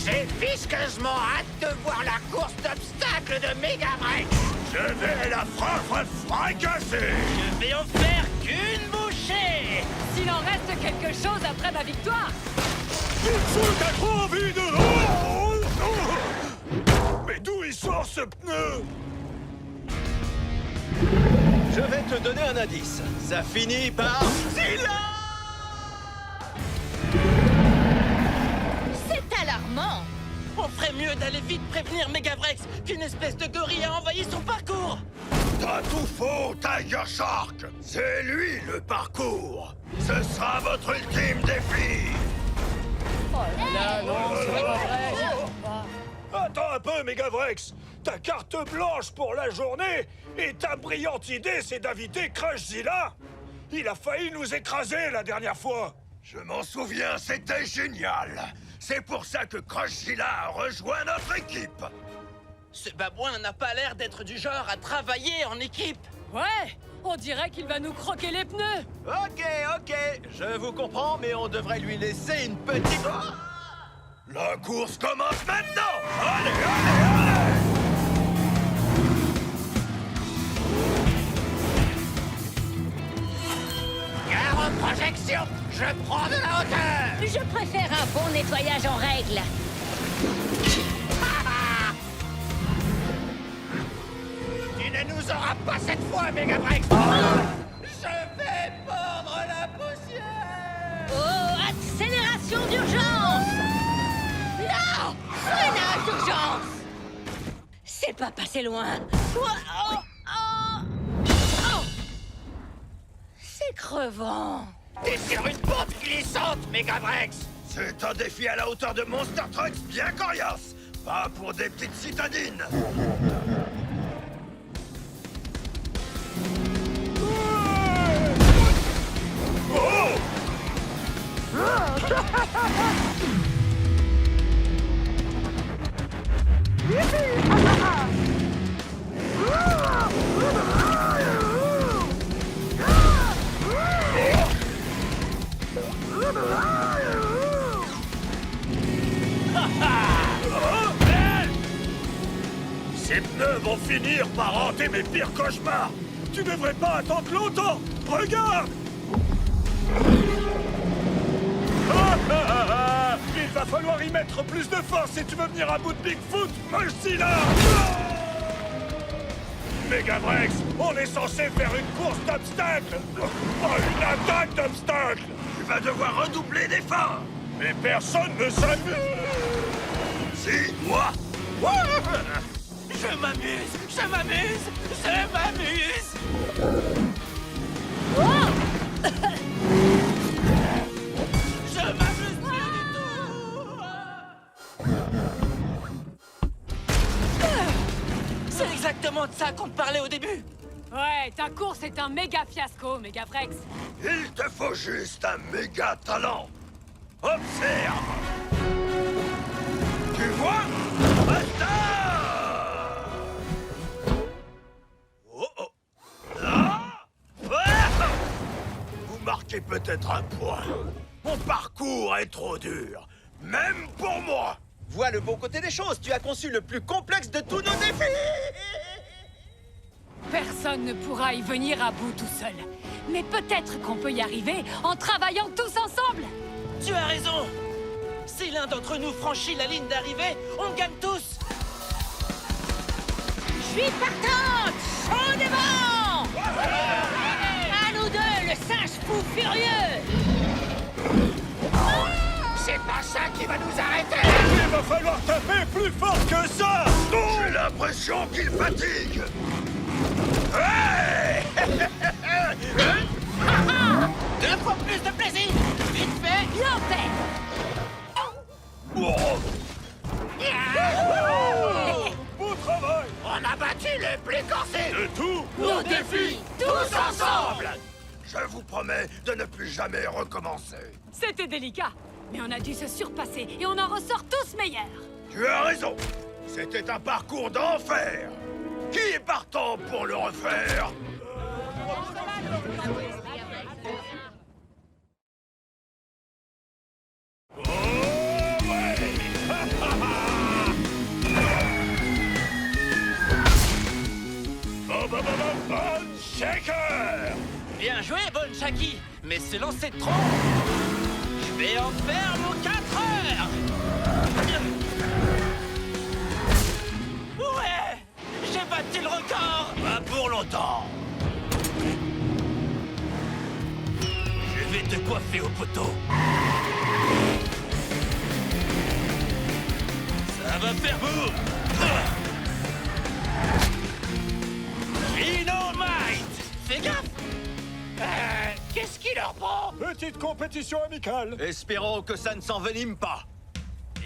J'ai visqueusement hâte de voir la course d'obstacles de Megavrex. Je vais la fracasser. Je vais en faire qu'une bouchée. S'il en reste quelque chose après ma victoire. Bigfoot a trop envie de... Oh, oh. Mais d'où il sort ce pneu? Je vais te donner un indice. Ça finit par... Zilla! C'est alarmant. On ferait mieux d'aller vite prévenir Megavrex qu'une espèce de gorille a envahi son parcours. T'as tout faux, Tiger Shark. C'est lui le parcours. Ce sera votre ultime défi. Attends un peu, Megavrex. Ta carte blanche pour la journée et ta brillante idée, c'est d'inviter Crushzilla. Il a failli nous écraser la dernière fois. Je m'en souviens, c'était génial. C'est pour ça que Crushzilla a rejoint notre équipe. Ce babouin n'a pas l'air d'être du genre à travailler en équipe. Ouais, on dirait qu'il va nous croquer les pneus. Ok, je vous comprends, mais on devrait lui laisser une petite... La course commence maintenant. Allez! Gare aux projections, je prends de la hauteur. Je préfère un bon nettoyage en règle. Tu ne nous auras pas cette fois, Megavrex. Je vais mordre la poussière. Oh, accélération d'urgence. Non, freinage d'urgence. C'est pas passé loin. Oh. C'est crevant. T'es sur une pente glissante, Megavrex. C'est un défi à la hauteur de Monster Trucks bien coriace. Pas pour des petites citadines. Oh! Ces pneus vont finir par hanter mes pires cauchemars. Tu devrais pas attendre longtemps. Regarde. Il va falloir y mettre plus de force si tu veux venir à bout de Bigfoot, Mochzilla. Megavrex, on est censé faire une course d'obstacles. Oh, une attaque d'obstacles. Tu vas devoir redoubler d'efforts. Mais personne ne s'amuse. Si, moi. Je m'amuse. Je m'amuse plus du tout. C'est exactement de ça qu'on te parlait au début. Ouais, ta course est un méga fiasco, Megavrex. Il te faut juste un méga talent. Observe. Tu vois? Basta! Oh. Ah! Ah! Vous marquez peut-être un point. Mon parcours est trop dur, même pour moi. Vois le bon côté des choses, tu as conçu le plus complexe de tous nos défis. Personne ne pourra y venir à bout tout seul. Mais peut-être qu'on peut y arriver en travaillant tous ensemble. Tu as raison. Si l'un d'entre nous franchit la ligne d'arrivée, on gagne tous. Je suis partante, chaudement. À nous deux, le singe fou furieux. C'est pas ça qui va nous arrêter. Il va falloir taper plus fort que ça. J'ai l'impression qu'il fatigue. Hey! Deux fois plus de plaisir. Vite fait. Bien fait. Oh! Beau travail. On a battu les plus corsés. De tout. Nos défis, tous ensemble. Je vous promets de ne plus jamais recommencer. C'était délicat, mais on a dû se surpasser et on en ressort tous meilleurs. Tu as raison. C'était un parcours d'enfer. Qui est partant pour le refaire? Oh ouais. acquis, mais ce lancer de tronc, je vais en faire mon 4 heures. Ouais, j'ai battu le record. Pas pour longtemps. Je vais te coiffer au poteau. Ça va faire boum. Dynamite! Fais gaffe! Qu'est-ce qui leur prend? Petite compétition amicale. Espérons que ça ne s'envenime pas.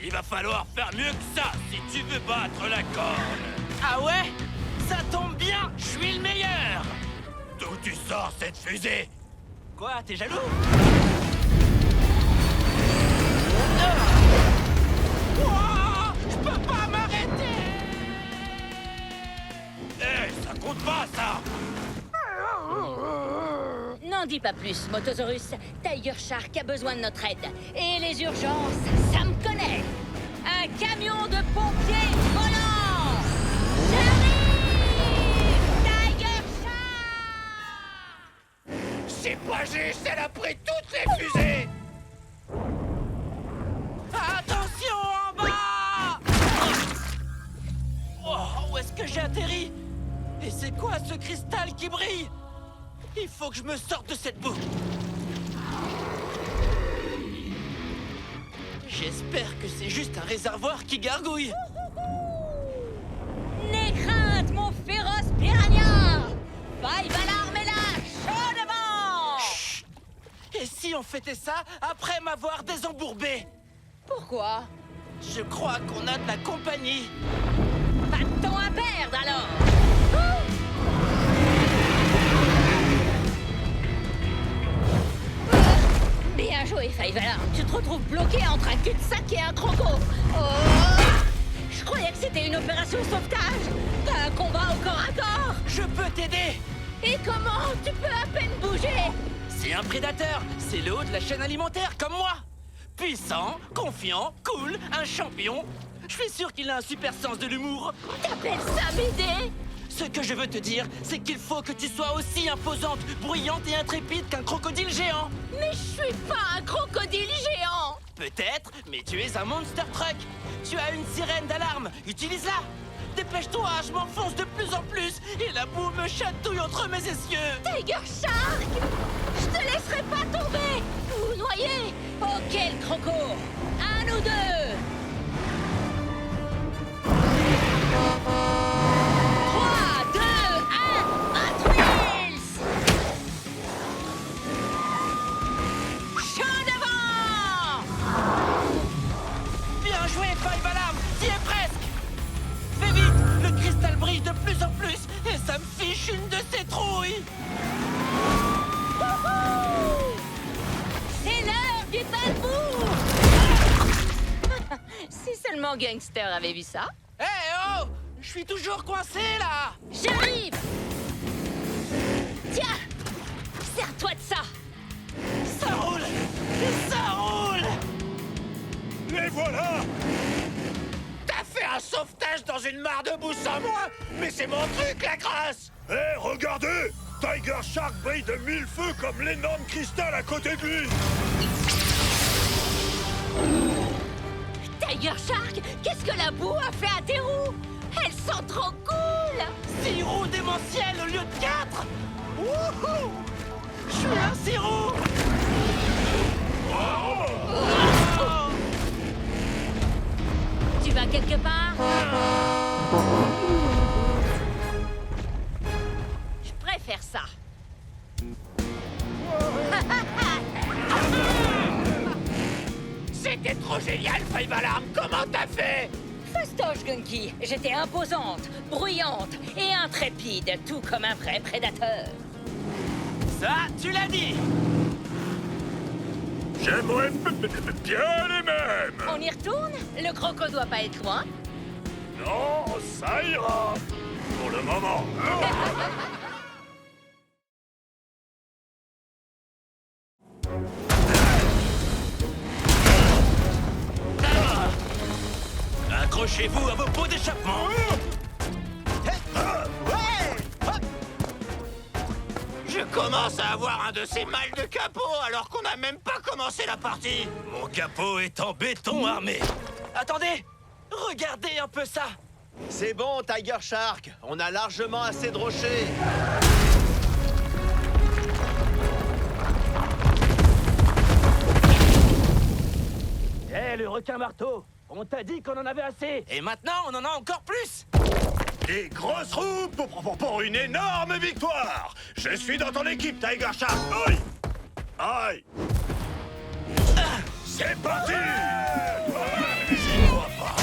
Il va falloir faire mieux que ça si tu veux battre la corne. Ah ouais? Ça tombe bien, je suis le meilleur! D'où tu sors cette fusée? Quoi, t'es jaloux? Je peux pas m'arrêter! Ça compte pas, ça! N'en dis pas plus, Motosaurus. Tiger Shark a besoin de notre aide. Et les urgences, ça me connaît. Un camion de pompiers volant! J'arrive! Tiger Shark! C'est pas juste, elle a pris toutes les fusées! Attention en bas! Oh, où est-ce que j'ai atterri? Et c'est quoi ce cristal qui brille? Il faut que je me sorte de cette boue. J'espère que c'est juste un réservoir qui gargouille. N'aie crainte, mon féroce piranha! Five Alarm est là, chaud devant! Chut! Et si on fêtait ça après m'avoir désembourbé? Pourquoi? Je crois qu'on a de la compagnie. Pas de temps à perdre alors! Bien joué, Five Alarm. Tu te retrouves bloqué entre un cul-de-sac et un croco. Oh! Je croyais que c'était une opération sauvetage. Pas un combat au corps à corps. Je peux t'aider. Et comment? Tu peux à peine bouger. C'est un prédateur. C'est le haut de la chaîne alimentaire, comme moi. Puissant, confiant, cool, un champion. Je suis sûr qu'il a un super sens de l'humour. T'appelles ça m'aider? Ce que je veux te dire, c'est qu'il faut que tu sois aussi imposante, bruyante et intrépide qu'un crocodile géant. Mais je suis pas un crocodile géant. Peut-être, mais tu es un monster truck. Tu as une sirène d'alarme. Utilise-la. Dépêche-toi, je m'enfonce de plus en plus et la boue me chatouille entre mes essieux. Tiger Shark! Je te laisserai pas tomber ou noyer. Ok, le croco. Un ou deux. 3, 2, 1, Hot Wheels! Chaud devant! Bien joué, Five Alarm. T'y es presque. Fais vite, le cristal brille de plus en plus et ça me fiche une de ces trouilles. Wouhou! C'est l'heure du bambou! Si seulement Gangster avait vu ça. Hé oh! Je suis toujours coincé là! J'arrive! Tiens! Sers-toi de ça! Ça roule! Ça roule! Les voilà. T'as fait un sauvetage dans une mare de boue sans moi? Mais c'est mon truc, la grâce! Hé, regardez! Tiger Shark brille de mille feux comme l'énorme cristal à côté de lui. Tiger Shark, qu'est-ce que la boue a fait à tes roues? Elles sont trop cool! 6 roues démentielles au lieu de 4! Wouhou! Je suis un 6 roues! Oh! Tu vas quelque part? Je préfère ça. C'était trop génial, Five Alarm! Comment t'as fait? Fastoche, Gunky. J'étais imposante, bruyante et intrépide, tout comme un vrai prédateur. Ça, tu l'as dit! J'aimerais bien les mêmes. On y retourne? Le croco doit pas être loin. Non, ça ira. Pour le moment. Accrochez-vous à vos pots d'échappement! Je commence à avoir un de ces mal de capot alors qu'on n'a même pas commencé la partie. Mon capot est en béton armé. Attendez! Regardez un peu ça! C'est bon, Tiger Shark. On a largement assez de rochers. Eh, le requin marteau! On t'a dit qu'on en avait assez! Et maintenant, on en a encore plus! Des grosses roues pour une énorme victoire. Je suis dans ton équipe, Tiger Shark. Aïe! Aïe! C'est parti! J'y crois pas.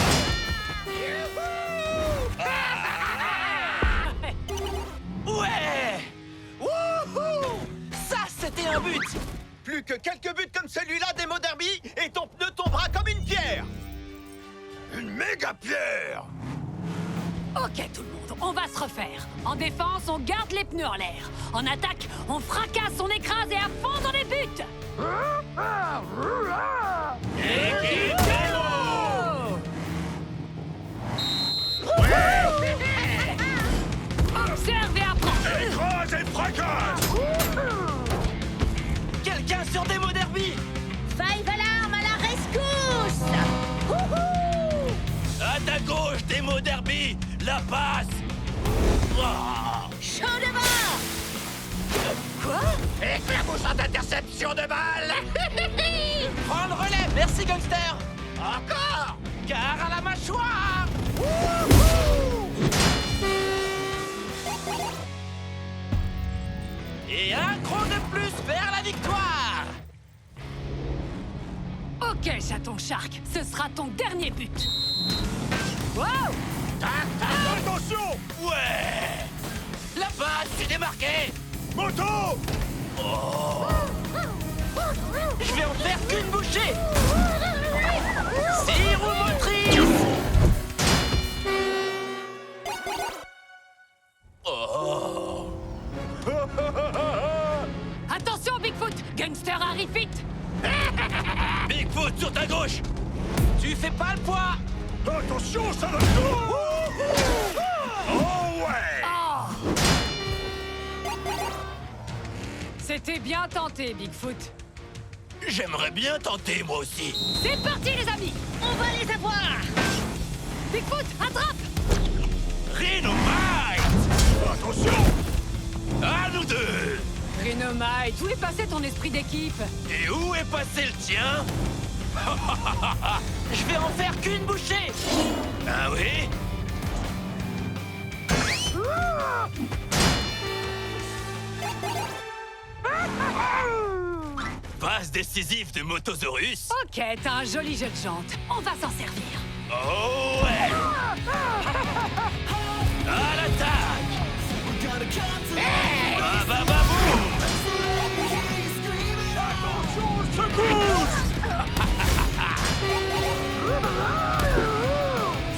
Ouais! Wouhou! Ça, c'était un but! Plus que quelques buts comme celui-là des mots derby et ton pneu tombera comme une pierre. Une méga pierre! Ok tout le monde, on va se refaire. En défense, on garde les pneus en l'air. En attaque, on fracasse, on écrase et à fond dans les buts. Observe et apprends. Écrase et fracasse! Quelqu'un sur des mots derby! Five Alarm à la rescousse! Wouhou! À ta gauche, des mots derby! La passe! Oh. Chaud de bord! Quoi? Éclaboussante interception de balle. Prends le relais! Merci, Gangster! Encore. Car à la mâchoire! Et un cran de plus vers la victoire! Ok chaton Shark, ce sera ton dernier but. Wow! Attention! Ouais! La passe s'est démarquée! Moto! Je vais en faire qu'une bouchée! 6 roues motrices! Attention Bigfoot, Gangster arrive vite. Bigfoot sur ta gauche! Tu fais pas le poids! Attention, ça va chaud! Oh ouais! Oh. C'était bien tenté Bigfoot. J'aimerais bien tenter, moi aussi. C'est parti les amis. On va les avoir! Bigfoot, attrape. Rhinomite! Attention! À nous deux! Rhinomite, où est passé ton esprit d'équipe? Et où est passé le tien? Je vais en faire qu'une bouchée! Ah oui? Passe décisive de Motosaurus. Ok, t'as un joli jeu de jante. On va s'en servir. Oh ouais! À l'attaque! Bah bah bah boum!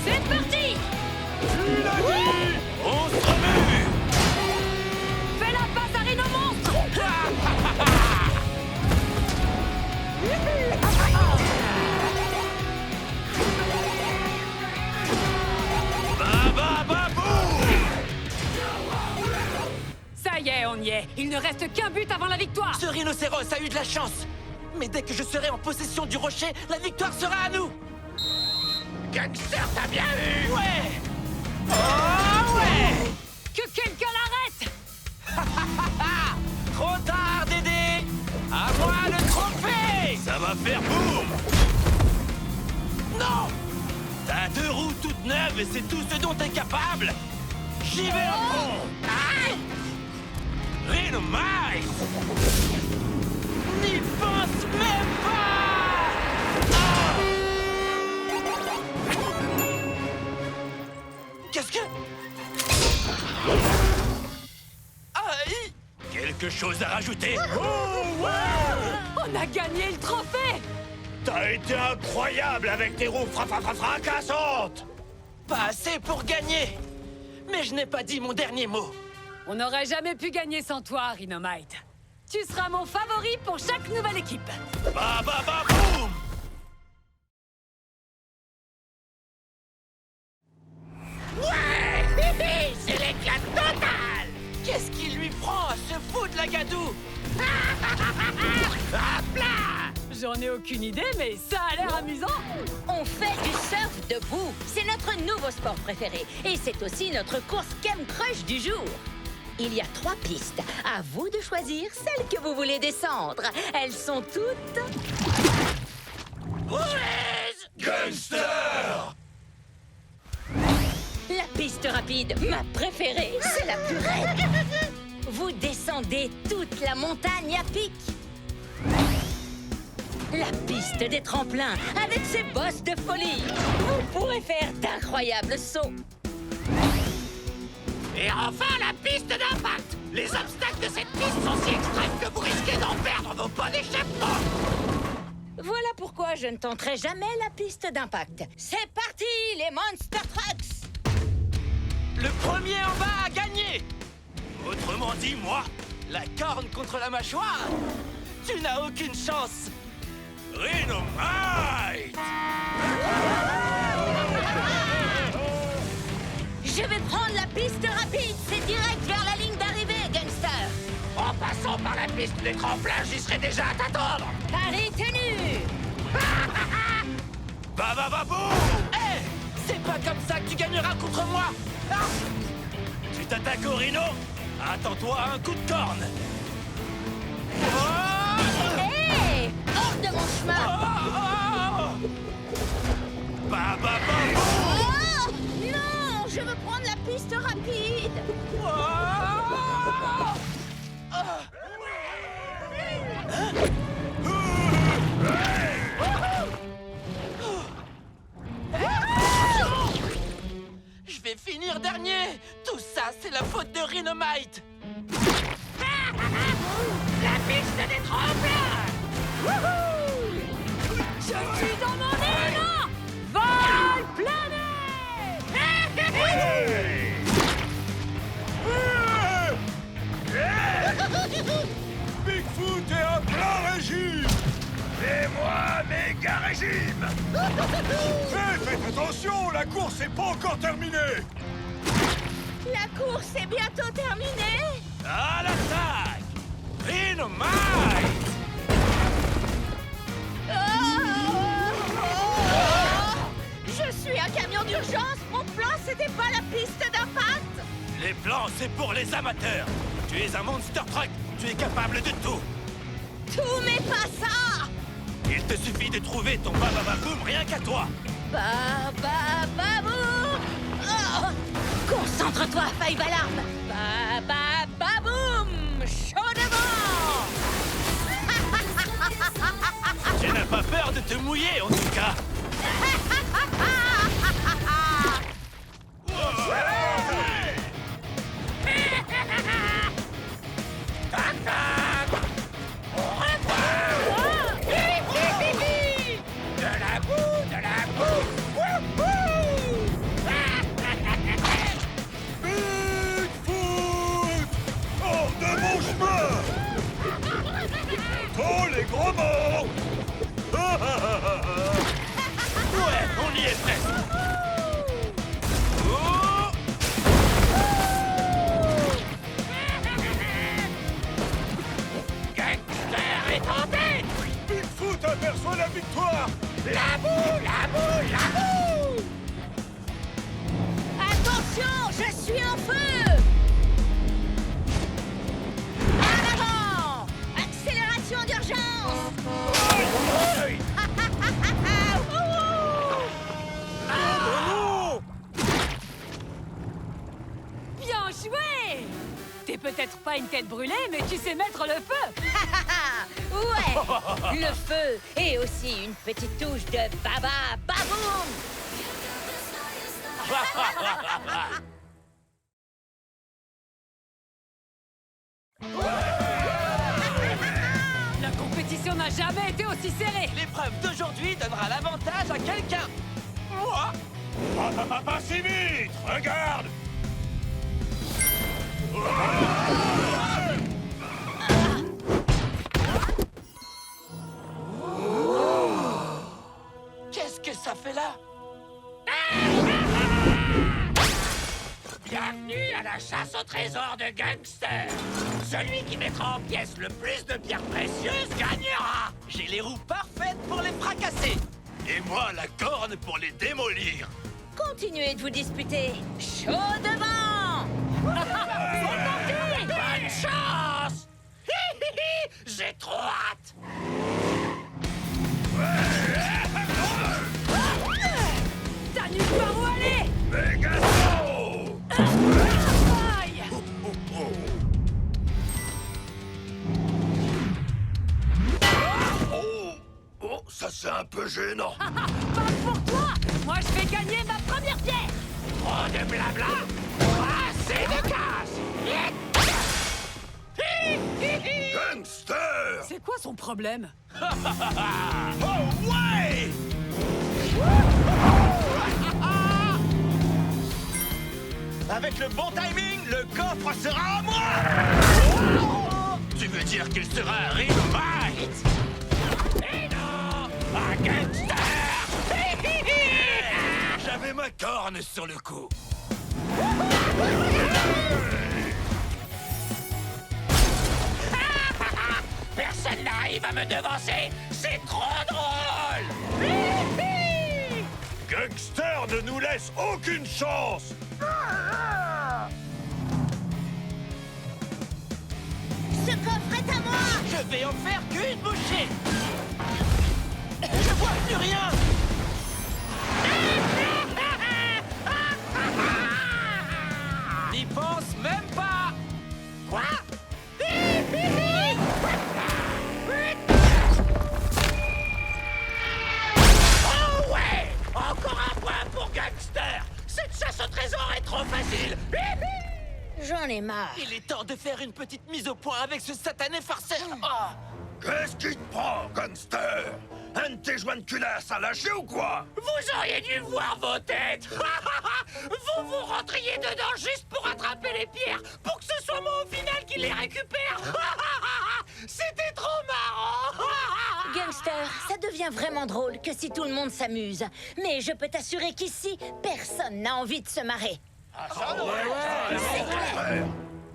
C'est parti. On se remue! Fais la passe à Rhino Monstre. Bah bah bah boum! Ça y est, on y est. Il ne reste qu'un but avant la victoire. Ce rhinocéros a eu de la chance! Mais dès que je serai en possession du rocher, la victoire sera à nous! Gangster, t'as bien eu. Ouais! Oh ouais! Que quelqu'un l'arrête. Trop tard, Dédé! À moi le trophée! Ça va faire boum! Non! T'as 2 roues toutes neuves et c'est tout ce dont t'es capable! J'y vais à fond! Aïe! Rhinomite! N'y pense même pas! Qu'est-ce que... Aïe! Quelque chose à rajouter? On a gagné le trophée. T'as été incroyable avec tes roues fracassantes! Pas assez pour gagner! Mais je n'ai pas dit mon dernier mot! On n'aurait jamais pu gagner sans toi, Rhinomite. Tu seras mon favori pour chaque nouvelle équipe. Bah bah bah boum! Ouais. C'est l'éclat total. Qu'est-ce qu'il lui prend à se foutre de la gadoue? J'en ai aucune idée, mais ça a l'air amusant. On fait du surf debout. C'est notre nouveau sport préféré. Et c'est aussi notre course Kem Crush du jour. Il y a 3 pistes. À vous de choisir celle que vous voulez descendre. Elles sont toutes... Gangster! La piste rapide, ma préférée, c'est la plus raide. Vous descendez toute la montagne à pic. La piste des tremplins, avec ses bosses de folie. Vous pourrez faire d'incroyables sauts. Et enfin, la piste d'impact. Les obstacles de cette piste sont si extrêmes que vous risquez d'en perdre vos bons d'échappement. Voilà pourquoi je ne tenterai jamais la piste d'impact. C'est parti, les Monster Trucks! Le premier en bas a gagné. Autrement dit, moi, La corne contre la mâchoire. Tu n'as aucune chance. Rhinomite! Je vais prendre la piste rapide. C'est direct vers la ligne d'arrivée, Gangster. En passant par la piste des tremplins, j'y serai déjà à t'attendre. Pari tenu. Babababou! Hé, c'est pas comme ça que tu gagneras contre moi. Ah, Tu t'attaques au rhino? Attends-toi à un coup de corne! Hé! Hors de mon chemin! Babababou! Oh! Non! Je veux prendre la piste rapide! Je vais finir dernier. Tout ça, c'est la faute de Rhinomite. La piste des tremplins. Je suis dans mon élan. Vol plané. Bigfoot est à plein régime! Et moi, méga régime! Faites attention, la course n'est pas encore terminée! La course est bientôt terminée! À l'attaque! Rhinomite! Oh! Je suis un camion d'urgence! Mon plan, c'était pas la piste d'impact! Les plans, c'est pour les amateurs! Tu es un monster truck! Tu es capable de tout! Tout, mais pas ça! Il te suffit de trouver ton babababoum rien qu'à toi! Babababoum! Oh! Concentre-toi, Five Alarm! Babababoum! Chaud devant! Tu n'as pas peur de te mouiller, en tout cas! Bigfoot! Hors de mon chemin! Oh, les gros morts! Ouais, on y est presque! Oh! Gangster est en tête. Bigfoot aperçoit la victoire! La boue, la boue, la boue. Attention, je suis en feu! En avant! Accélération d'urgence! Bien joué. T'es peut-être pas une tête brûlée, mais tu sais mettre le feu. Ouais! Le feu et aussi une petite touche de baba baboum! La compétition n'a jamais été aussi serrée. L'épreuve d'aujourd'hui donnera l'avantage à quelqu'un. Moi. Pas si vite! Regarde! Qu'est-ce que ça fait là? Bienvenue à la chasse au trésor de Gangster. Celui qui mettra en pièces le plus de pierres précieuses gagnera. J'ai les roues parfaites pour les fracasser. Et moi, la corne pour les démolir. Continuez de vous disputer. Chaud devant. Bonne chance. J'ai trop hâte. T'as nulle part où aller! Pegaso! Aïe! Oh, ça c'est un peu gênant. Pas pour toi! Moi, je vais gagner ma première pierre! Trop de blabla. Assez de casse. Gangster! C'est quoi son problème? Oh ouais. Avec le bon timing, le coffre sera à moi. Tu veux dire qu'il sera un Rhinomite? Eh non! Un gangster! J'avais ma corne sur le coup. Personne n'arrive à me devancer! C'est trop drôle! Gangster ne nous laisse aucune chance! Ce coffre est à moi. Je vais en faire qu'une bouchée. Je vois plus rien. N'y pense même pas. Quoi? Oh ouais! Encore un point pour Gangster! Cette chasse au trésor est trop facile! J'en ai marre. Il est temps de faire une petite mise au point avec ce satané farceur. Oh. Qu'est-ce qui te prend, Gangster? Un de tes joints de culasse à lâcher ou quoi? Vous auriez dû voir vos têtes! Vous vous rentriez dedans juste pour attraper les pierres, pour que ce soit moi au final qui les récupère! C'était trop marrant! Gangster, ça devient vraiment drôle que si tout le monde s'amuse. Mais je peux t'assurer qu'ici, personne n'a envie de se marrer. C'est clair.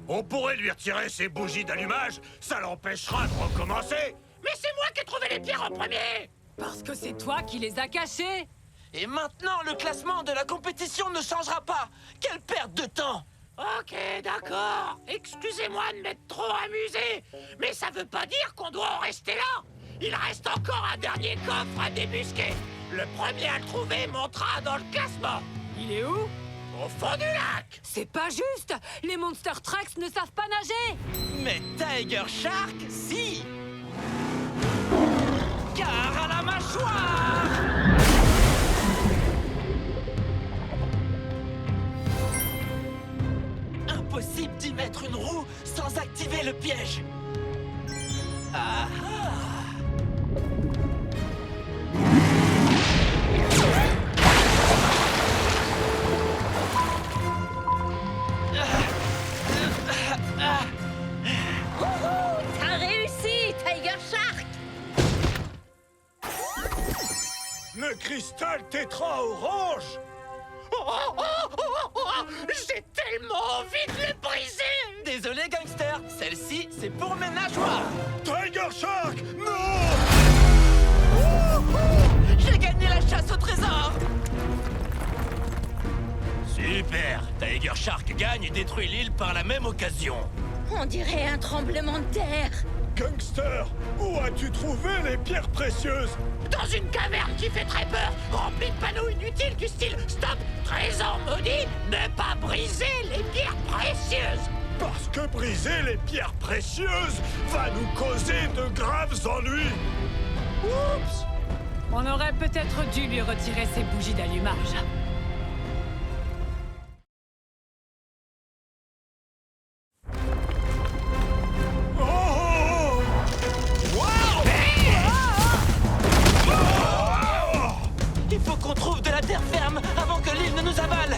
On pourrait lui retirer ses bougies d'allumage, ça l'empêchera de recommencer. Mais c'est moi qui ai trouvé les pierres en premier! Parce que c'est toi qui les as cachés! Et maintenant, le classement de la compétition ne changera pas. Quelle perte de temps. Ok, d'accord. Excusez-moi de m'être trop amusé, mais ça veut pas dire qu'on doit en rester là. Il reste encore un dernier coffre à débusquer. Le premier à le trouver montera dans le classement. Il est où? Au fond du lac. C'est pas juste! Les Monster Trucks ne savent pas nager! Mais Tiger Shark, si. Car à la mâchoire. Impossible d'y mettre une roue sans activer le piège. Ah ah. T'as réussi, Tiger Shark. Le cristal tétra orange! J'ai tellement envie de le briser. Désolé, gangster. Celle-ci, c'est pour mes nageoires. Tiger Shark! Non! J'ai gagné la chasse au trésor. Super. Tiger Shark gagne et détruit l'île par la même occasion. On dirait un tremblement de terre. Gangster, où as-tu trouvé les pierres précieuses? Dans une caverne qui fait très peur, remplie de panneaux inutiles du style « Stop, trésor maudit, ne pas briser les pierres précieuses ». Parce que briser les pierres précieuses va nous causer de graves ennuis. Oups. On aurait peut-être dû lui retirer ses bougies d'allumage. Oh! Il faut qu'on trouve de la terre ferme avant que l'île ne nous avale.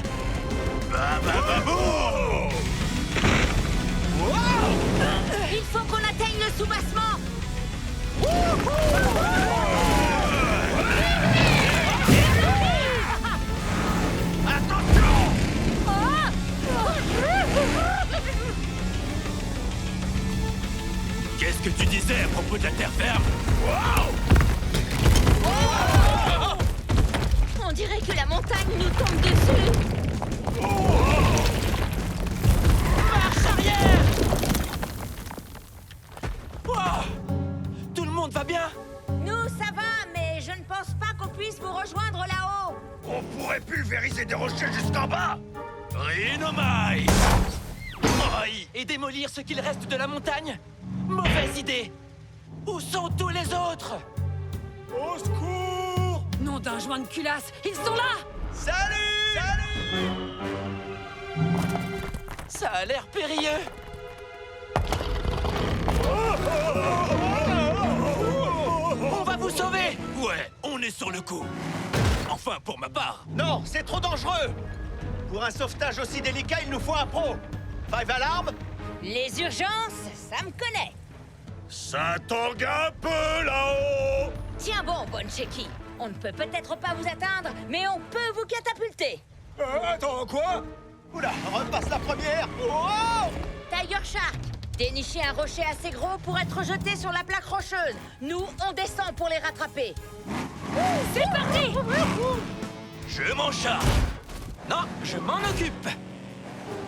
Babababou! Il faut qu'on atteigne le soubassement. Attention! Oh Il nous tombe dessus. Marche arrière! Wow! Tout le monde va bien? Nous, ça va, mais je ne pense pas qu'on puisse vous rejoindre là-haut. On pourrait pulvériser des rochers jusqu'en bas. Rhinomite! Aïe! Et démolir ce qu'il reste de la montagne? Mauvaise idée! Où sont tous les autres? Au secours! Nom d'un joint de culasse, ils sont là! Salut! Salut! Ça a l'air périlleux! On va vous sauver! Ouais, on est sur le coup. Enfin, pour ma part. Non, c'est trop dangereux! Pour un sauvetage aussi délicat, il nous faut un pro! Five Alarm? Les urgences, ça me connaît. Ça tangue un peu là-haut! Tiens bon, Boncheki. On ne peut peut-être pas vous atteindre, mais on peut vous catapulter. Attends, quoi? Oula, repasse la première! Oh! Tiger Shark, dénichez un rocher assez gros pour être jeté sur la plaque rocheuse. Nous, on descend pour les rattraper. C'est parti! Je m'en charge. Non, je m'en occupe!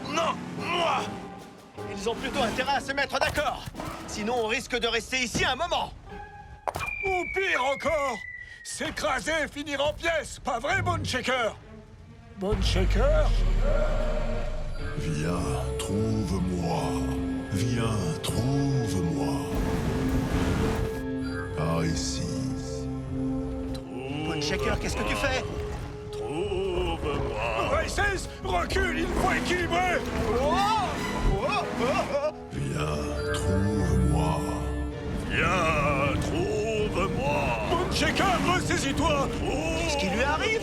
Non, moi. Ils ont plutôt intérêt à se mettre d'accord. Sinon, on risque de rester ici un moment. Ou pire encore, s'écraser et finir en pièces, pas vrai, Boneshaker? Boneshaker? Viens, trouve-moi. Viens, trouve-moi. Par ici. Boneshaker, qu'est-ce que tu fais? Trouve-moi. Races, recule, il faut équilibrer. Viens, trouve-moi. Viens, trouve-moi. Boneshaker, ressaisis-toi. Qu'est-ce qui lui arrive?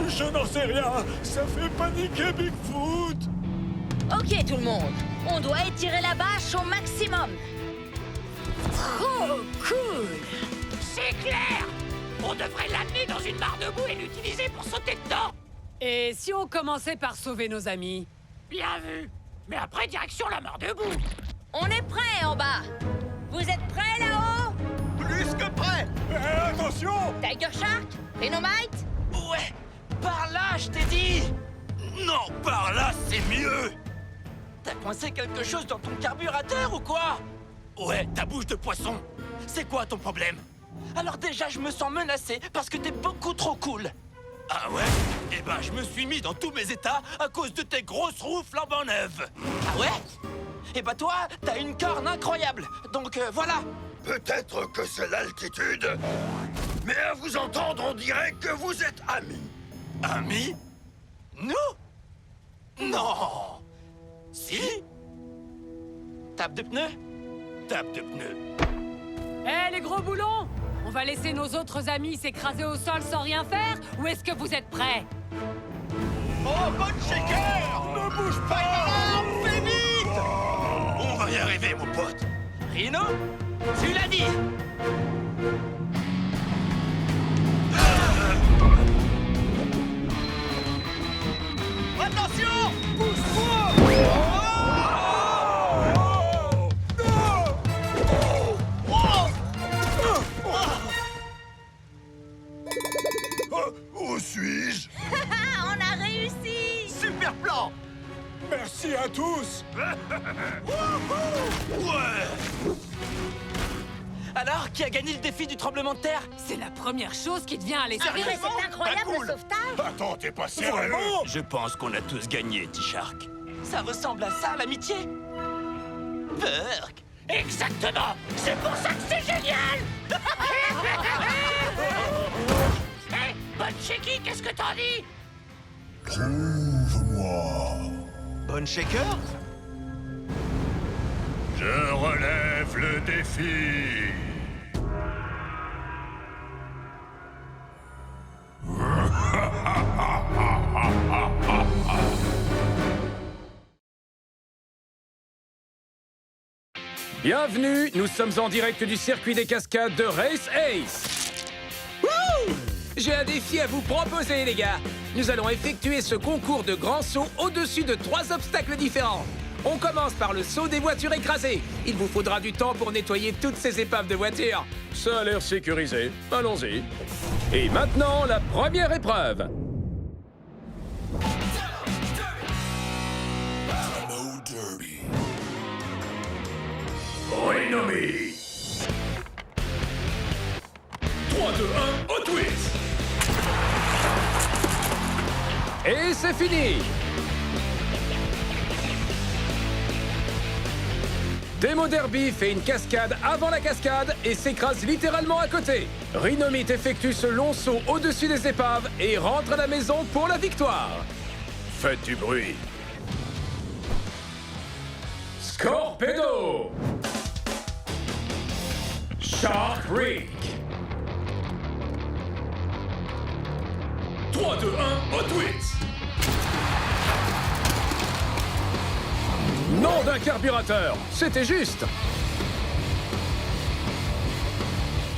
Je n'en sais rien. Ça fait paniquer Bigfoot. Ok tout le monde, on doit étirer la bâche au maximum. Oh, cool! C'est clair. On devrait l'amener dans une mare de boue et l'utiliser pour sauter dedans. Et si on commençait par sauver nos amis? Bien vu. Mais après, direction la mare de boue. On est prêts en bas. Vous êtes prêts là-haut? Plus que prêt! Attention. Tiger Shark? Rhinomite? Ouais! Par là, je t'ai dit! Non, par là, c'est mieux. T'as coincé quelque chose dans ton carburateur ou quoi? Ouais, ta bouche de poisson. C'est quoi ton problème? Alors déjà, je me sens menacé parce que t'es beaucoup trop cool. Ah ouais? Eh ben, je me suis mis dans tous mes états à cause de tes grosses roues flambant neuves. Ah ouais? Et bah toi, t'as une corne incroyable. Donc voilà. Peut-être que c'est l'altitude, mais à vous entendre, on dirait que vous êtes amis. Amis? Nous? Non! Si? Tape de pneu? Tape de pneu. Eh les gros boulons! On va laisser nos autres amis s'écraser au sol sans rien faire? Ou est-ce que vous êtes prêts? Oh, Boneshaker! Ne bouge Five pas. Alarm, fais vite! On va y arriver, mon pote. Rhino? Tu l'as dit! Attention! Pousse-toi! Où suis-je? Ah, on a réussi! Super plan! Merci à tous. Ouais. Alors, qui a gagné le défi du tremblement de terre? C'est la première chose qui te vient à l'esprit. Ah, mais c'est incroyable Pas cool. le sauvetage! Attends, t'es pas sérieux? Je pense qu'on a tous gagné, T-Shark. Ça ressemble à ça, l'amitié? Burk! Exactement. C'est pour ça que c'est génial. Hé, Boncheki, qu'est-ce que t'en dis? Trouve-moi. Boneshaker? Je relève le défi. Bienvenue, nous sommes en direct du circuit des cascades de Race Ace. Wouh! J'ai un défi à vous proposer, les gars. Nous allons effectuer ce concours de grands sauts au-dessus de 3 obstacles différents. On commence par le saut des voitures écrasées. Il vous faudra du temps pour nettoyer toutes ces épaves de voitures. Ça a l'air sécurisé. Allons-y. Et maintenant, la première épreuve. Rhinomi. 3, 2, 1, Hot Wheels. Et c'est fini! Demo Derby fait une cascade avant la cascade et s'écrase littéralement à côté. Rhinomite effectue ce long saut au-dessus des épaves et rentre à la maison pour la victoire. Faites du bruit. Scorpedo! Shark Rig! 3, 2, 1, Hot Wheels. Nom d'un carburateur, c'était juste.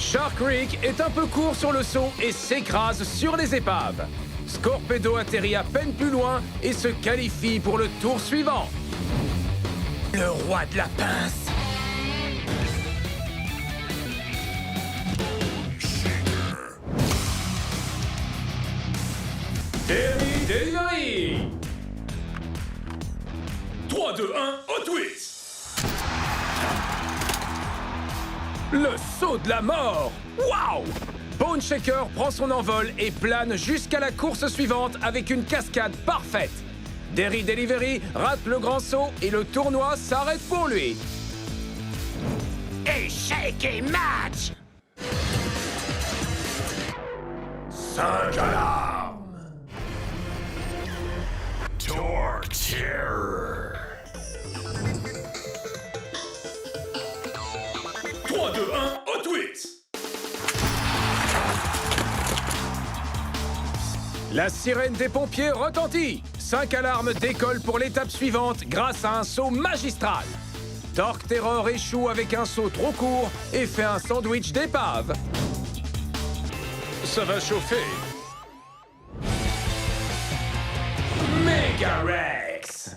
Shark Rig est un peu court sur le saut et s'écrase sur les épaves. Scorpedo atterrit à peine plus loin et se qualifie pour le tour suivant. Le roi de la pince. Derby Delivery. 3, 2, 1, Hot Wheels. Le saut de la mort. Waouh! Bone Shaker prend son envol et plane jusqu'à la course suivante avec une cascade parfaite. Derry Delivery rate le grand saut et le tournoi s'arrête pour lui. Échec et match! 5 alarmes. Torture. 3, 2, 1, Hot Wheels. La sirène des pompiers retentit. 5 alarmes décollent pour l'étape suivante grâce à un saut magistral. Torque Terror échoue avec un saut trop court et fait un sandwich d'épave. Ça va chauffer. Mega Rex.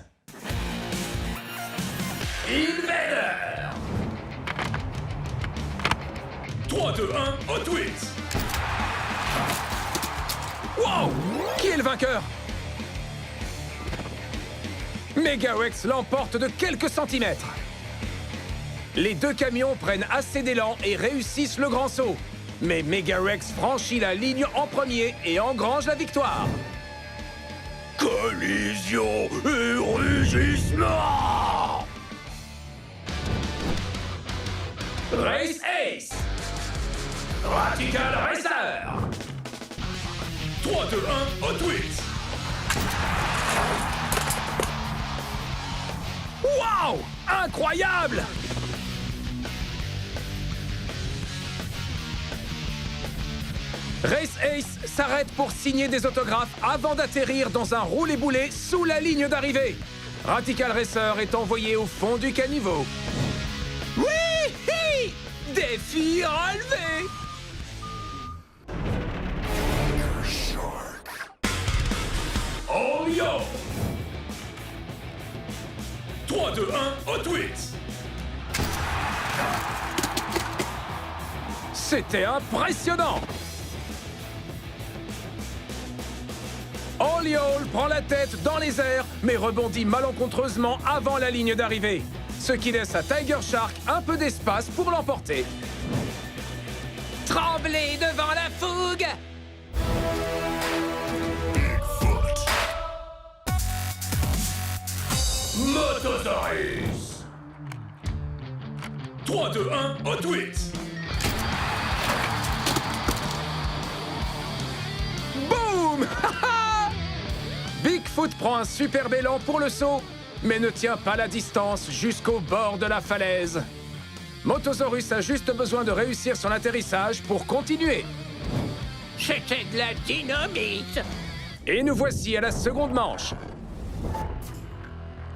Invader. 3, 2, 1, Hot Wheels. Wow! Qui est le vainqueur? Megarex l'emporte de quelques centimètres. Les deux camions prennent assez d'élan et réussissent le grand saut. Mais Megarex franchit la ligne en premier et engrange la victoire. Collision et rugissement. Race Ace! Radical Racer! 3, 2, 1, Hot Wheels. Wow! Incroyable! Race Ace s'arrête pour signer des autographes avant d'atterrir dans un roulé-boulé sous la ligne d'arrivée. Radical Racer est envoyé au fond du caniveau. Oui! Défi relevé! Oh yo. 3, 2, 1, Hot Wheels. C'était impressionnant! All prend la tête dans les airs, mais rebondit malencontreusement avant la ligne d'arrivée, ce qui laisse à Tiger Shark un peu d'espace pour l'emporter. Tremblez devant la fougue! Bigfoot. Motosaurus. 3, 2, 1, Hot Wheels. Boum! Bigfoot prend un superbe élan pour le saut, mais ne tient pas la distance jusqu'au bord de la falaise. Motosaurus a juste besoin de réussir son atterrissage pour continuer. C'était de la dynamite! Et nous voici à la seconde manche.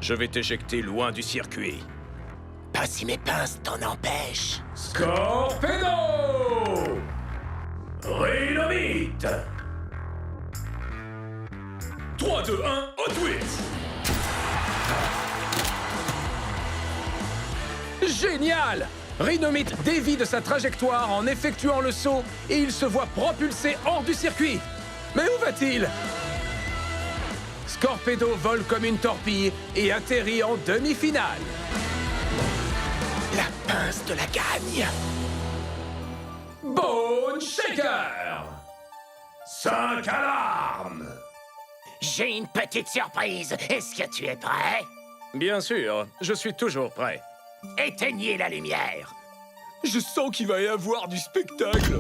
Je vais t'éjecter loin du circuit. Pas si mes pinces t'en empêchent. Scorpedo! Rhinomite. 3, 2, 1, Hot Wheels. Génial! Rhinomite dévie de sa trajectoire en effectuant le saut et il se voit propulsé hors du circuit. Mais où va-t-il? Scorpedo vole comme une torpille et atterrit en demi-finale. La 15 de la gagne. Bone Shaker. 5 alarmes. J'ai une petite surprise. Est-ce que tu es prêt? Bien sûr, je suis toujours prêt. Éteignez la lumière. Je sens qu'il va y avoir du spectacle.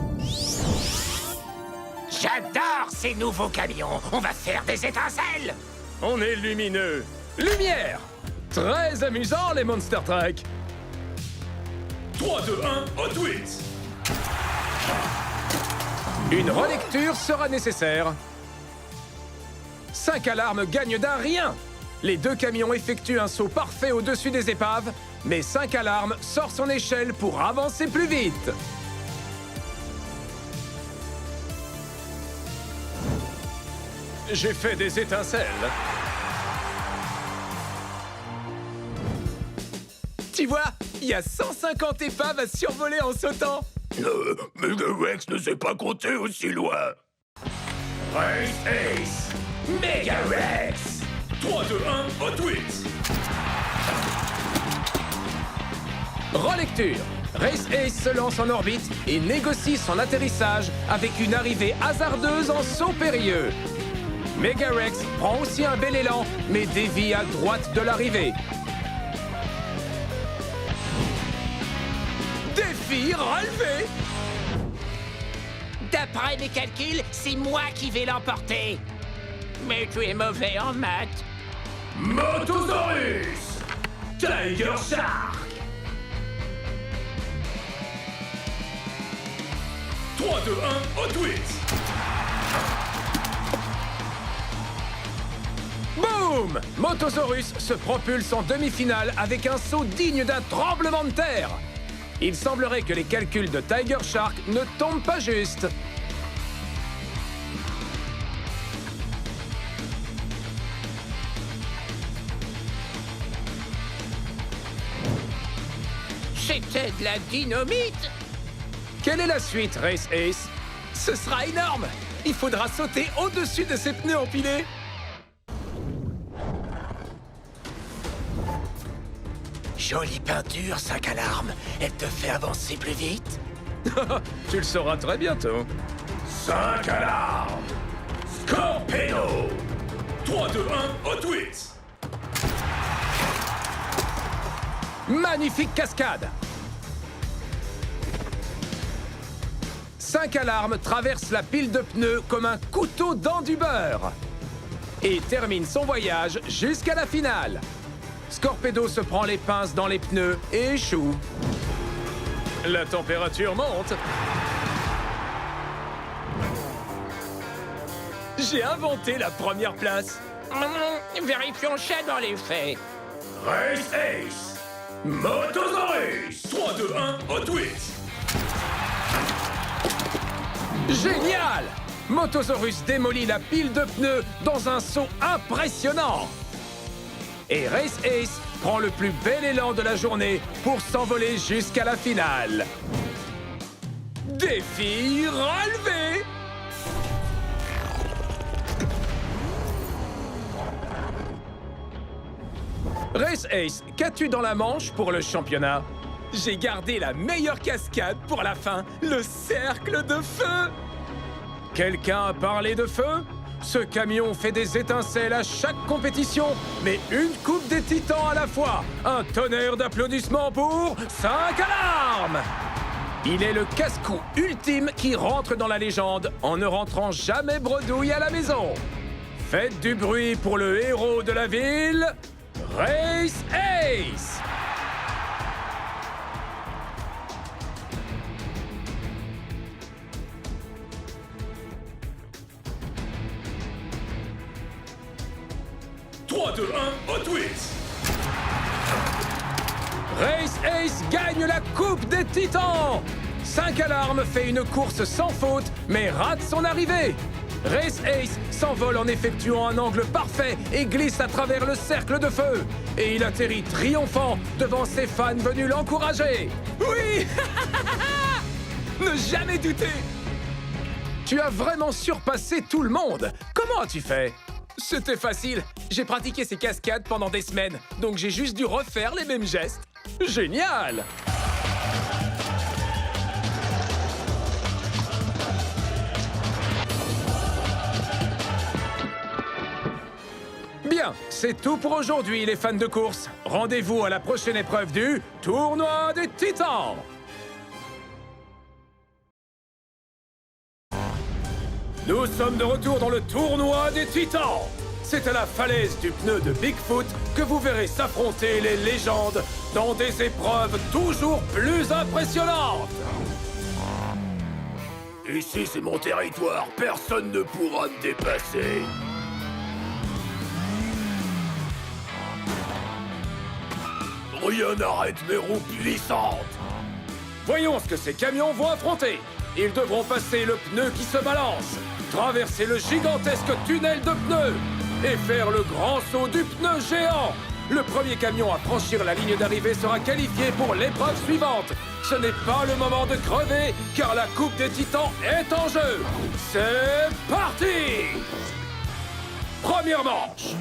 J'adore ces nouveaux camions. On va faire des étincelles. On est lumineux. Lumière. Très amusant, les Monster Truck. 3, 2, 1, Hot Wheels. Une relecture sera nécessaire. 5 alarmes gagnent d'un rien. Les 2 camions effectuent un saut parfait au-dessus des épaves, mais 5 alarmes sort son échelle pour avancer plus vite. J'ai fait des étincelles. Tu vois, il y a 150 épaves à survoler en sautant. Megarex ne sait pas compter aussi loin. Race Ace. Megarex. 3, 2, 1, Hot Wheels. Relecture. Race Ace se lance en orbite et négocie son atterrissage avec une arrivée hasardeuse en saut périlleux. Megarex prend aussi un bel élan, mais dévie à droite de l'arrivée. Défi relevé. D'après mes calculs, c'est moi qui vais l'emporter. Mais tu es mauvais en maths. Motosaurus. Tiger Shark. 3, 2, 1, Hot Wheels. Boum! Motosaurus se propulse en demi-finale avec un saut digne d'un tremblement de terre. Il semblerait que les calculs de Tiger Shark ne tombent pas juste. C'était de la dynamite. Quelle est la suite, Race Ace? Ce sera énorme! Il faudra sauter au-dessus de ces pneus empilés. Jolie peinture, 5 alarmes. Elle te fait avancer plus vite. Tu le sauras très bientôt. 5 alarmes. Scorpedo. 3, 2, 1, Hot Wheels. Magnifique cascade! 5 alarmes traversent la pile de pneus comme un couteau dans du beurre et termine son voyage jusqu'à la finale. Scorpedo se prend les pinces dans les pneus et échoue. La température monte. J'ai inventé la première place. Vérifions ça dans les faits. Race Ace. Motosaurus. 3, 2, 1, Hot Wheels. Génial! Motosaurus démolit la pile de pneus dans un saut impressionnant. Et Race Ace prend le plus bel élan de la journée pour s'envoler jusqu'à la finale. Défi relevé! Race Ace, qu'as-tu dans la manche pour le championnat? J'ai gardé la meilleure cascade pour la fin, le cercle de feu! Quelqu'un a parlé de feu? Ce camion fait des étincelles à chaque compétition, mais une coupe des titans à la fois. Un tonnerre d'applaudissements pour 5 alarmes! Il est le casse-cou ultime qui rentre dans la légende en ne rentrant jamais bredouille à la maison. Faites du bruit pour le héros de la ville, Race Ace! Hot Wheels. Race Ace gagne la Coupe des Titans! 5 alarmes fait une course sans faute, mais rate son arrivée. Race Ace s'envole en effectuant un angle parfait et glisse à travers le cercle de feu. Et il atterrit triomphant devant ses fans venus l'encourager. Oui! Ne jamais douter! Tu as vraiment surpassé tout le monde. Comment as-tu fait? C'était facile. J'ai pratiqué ces cascades pendant des semaines, donc j'ai juste dû refaire les mêmes gestes. Génial! Bien, c'est tout pour aujourd'hui, les fans de course. Rendez-vous à la prochaine épreuve du Tournoi des Titans. Nous sommes de retour dans le Tournoi des Titans. C'est à la falaise du pneu de Bigfoot que vous verrez s'affronter les légendes dans des épreuves toujours plus impressionnantes. Ici, c'est mon territoire. Personne ne pourra me dépasser. Rien n'arrête mes roues puissantes. Voyons ce que ces camions vont affronter. Ils devront passer le pneu qui se balance, traverser le gigantesque tunnel de pneus et faire le grand saut du pneu géant. Le premier camion à franchir la ligne d'arrivée sera qualifié pour l'épreuve suivante. Ce n'est pas le moment de crever, car la Coupe des Titans est en jeu. C'est parti! Première manche.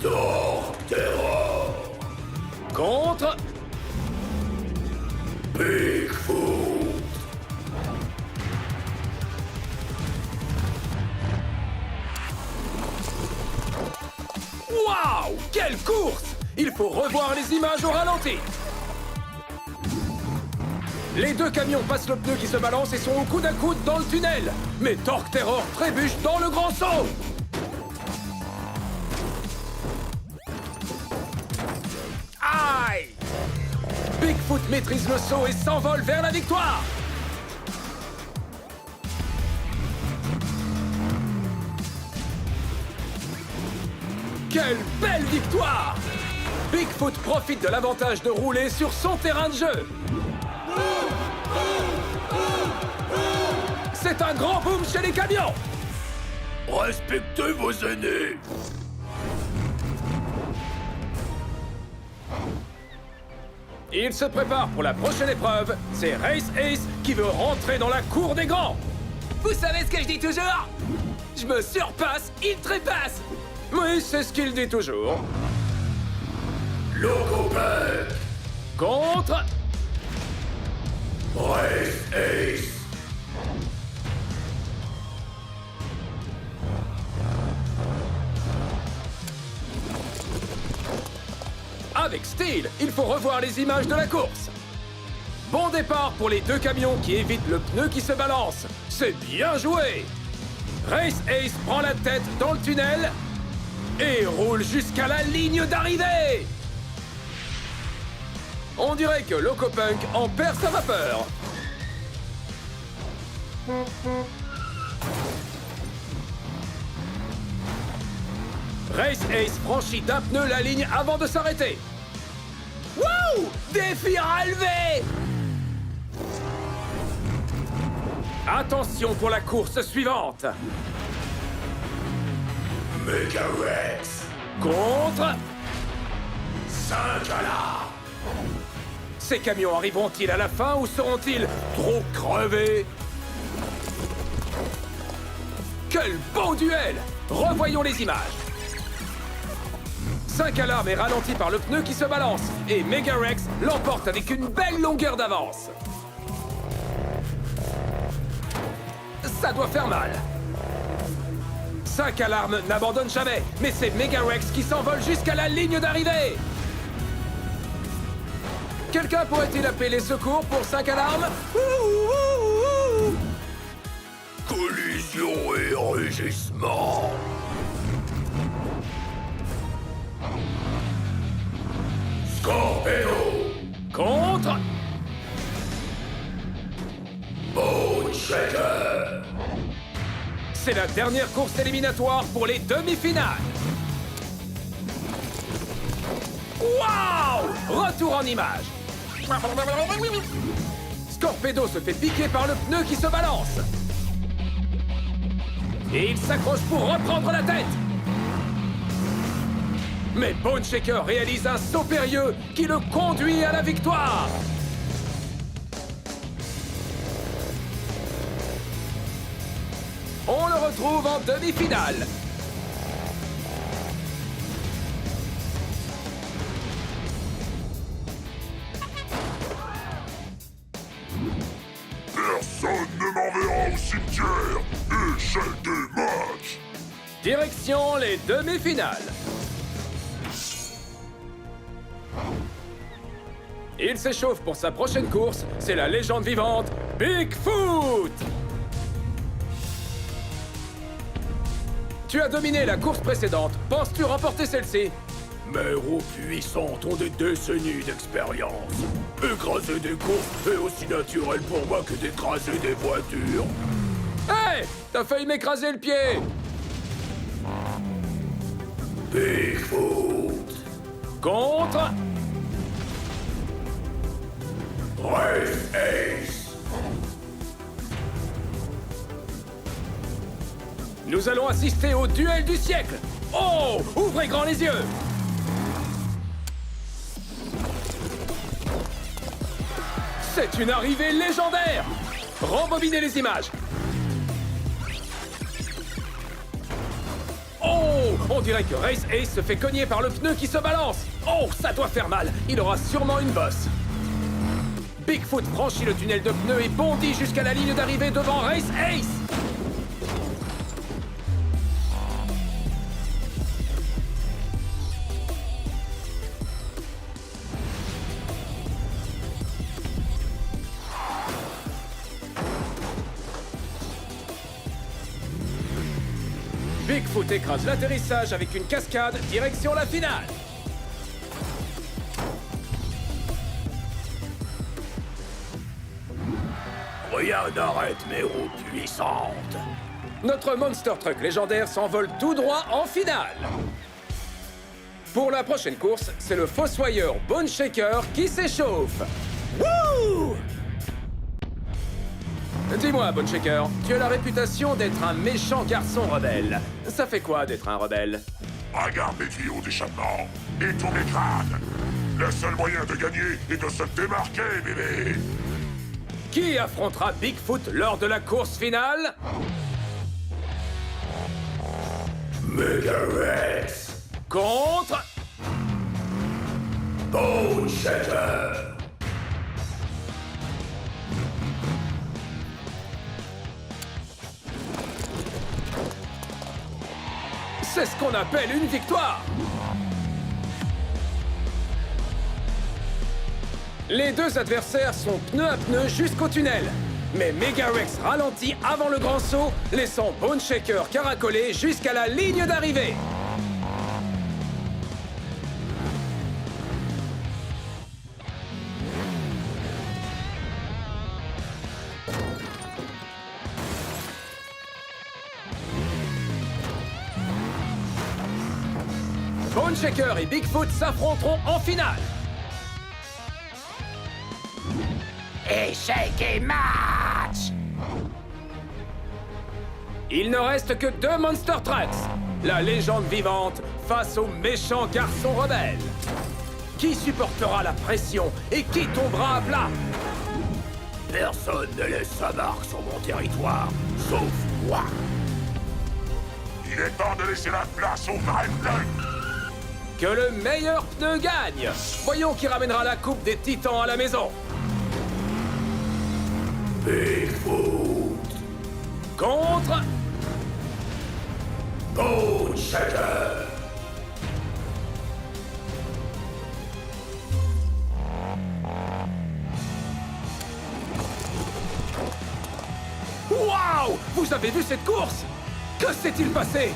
Dark Terror. Contre Bigfoot. Waouh! Quelle course! Il faut revoir les images au ralenti. Les deux camions passent le pneu qui se balance et sont au coude à coude dans le tunnel. Mais Dark Terror trébuche dans le grand saut. Aïe! Bigfoot maîtrise le saut et s'envole vers la victoire. Quelle belle victoire! Bigfoot profite de l'avantage de rouler sur son terrain de jeu. C'est un grand boom chez les camions. Respectez vos aînés. Il se prépare pour la prochaine épreuve. C'est Race Ace qui veut rentrer dans la cour des grands. Vous savez ce que je dis toujours? Je me surpasse, il trépasse. Oui, c'est ce qu'il dit toujours. Locopec. Contre Race Ace. Avec style, il faut revoir les images de la course. Bon départ pour les deux camions qui évitent le pneu qui se balance. C'est bien joué. Race Ace prend la tête dans le tunnel et roule jusqu'à la ligne d'arrivée. On dirait que Locopunk en perd sa vapeur. Race Ace franchit d'un pneu la ligne avant de s'arrêter. Wouh! Défi relevé! Attention pour la course suivante. Megarex. Contre 5 alarmes. ces camions arriveront-ils à la fin ou seront-ils trop crevés? Quel beau duel! Revoyons les images. 5 alarmes est ralenti par le pneu qui se balance et Megarex l'emporte avec une belle longueur d'avance. Ça doit faire mal. 5 alarmes n'abandonne jamais, mais c'est Megarex qui s'envole jusqu'à la ligne d'arrivée. Quelqu'un pourrait-il appeler les secours pour 5 alarmes? Collision et rugissement. Scorpio. Contre Bone Shaker. C'est la dernière course éliminatoire pour les demi-finales. Waouh! Retour en image. Scorpedo se fait piquer par le pneu qui se balance. Et il s'accroche pour reprendre la tête. Mais Bone Shaker réalise un saut périlleux qui le conduit à la victoire. On le retrouve en demi-finale. Personne ne m'enverra au cimetière. Échec des matchs. Direction les demi-finales. Il s'échauffe pour sa prochaine course, c'est la légende vivante, Bigfoot! Tu as dominé la course précédente, penses-tu remporter celle-ci? Mes roues puissantes ont des décennies d'expérience. Écraser des courses est aussi naturel pour moi que d'écraser des voitures. Hey! T'as failli m'écraser le pied! Bigfoot. Contre... Race Ace. Nous allons assister au duel du siècle! Oh! Ouvrez grand les yeux! C'est une arrivée légendaire! Rembobinez les images! Oh! On dirait que Race Ace se fait cogner par le pneu qui se balance! Oh! Ça doit faire mal! Il aura sûrement une bosse! Bigfoot franchit le tunnel de pneus et bondit jusqu'à la ligne d'arrivée devant Race Ace! Bigfoot écrase l'atterrissage avec une cascade, direction la finale. Rien n'arrête mes roues puissantes. Notre Monster Truck légendaire s'envole tout droit en finale. Pour la prochaine course, c'est le fossoyeur Bone Shaker qui s'échauffe. Wouh! Dis-moi, Bone Shaker, tu as la réputation d'être un méchant garçon rebelle. Ça fait quoi d'être un rebelle? Regarde mes tuyaux d'échappement et tous mes crânes. Le seul moyen de gagner est de se démarquer, bébé. Qui affrontera Bigfoot lors de la course finale? Megarex. Contre... Bone Shaker. C'est ce qu'on appelle une victoire! Les deux adversaires sont pneu à pneu jusqu'au tunnel. Mais Megarex ralentit avant le grand saut, laissant Bone Shaker caracoler jusqu'à la ligne d'arrivée. Bone Shaker et Bigfoot s'affronteront en finale. Échec et match! Il ne reste que 2 Monster Trucks. La légende vivante face au méchant garçon rebelle. Qui supportera la pression et qui tombera à plat? Personne ne laisse sa marque sur mon territoire, sauf moi. Il est temps de laisser la place au vrai pneu. Que le meilleur pneu gagne. Voyons qui ramènera la coupe des titans à la maison. Bigfoot. Contre... Bone Shaker. Waouh! Vous avez vu cette course? Que s'est-il passé?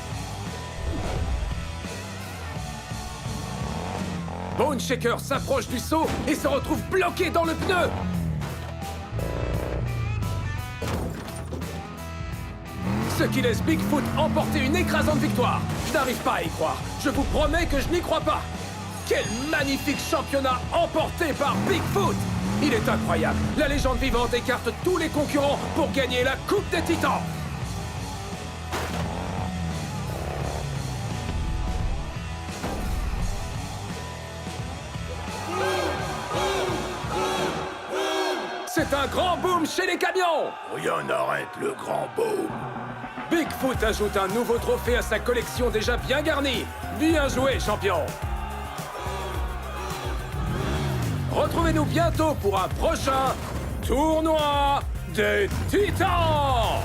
Bone Shaker s'approche du saut et se retrouve bloqué dans le pneu. Ce qui laisse Bigfoot emporter une écrasante victoire. Je n'arrive pas à y croire. Je vous promets que je n'y crois pas. Quel magnifique championnat emporté par Bigfoot! Il est incroyable. La légende vivante écarte tous les concurrents pour gagner la Coupe des Titans. C'est un grand boom chez les camions! Rien n'arrête le grand boom. Bigfoot ajoute un nouveau trophée à sa collection déjà bien garnie. Bien joué, champion! Retrouvez-nous bientôt pour un prochain tournoi des Titans!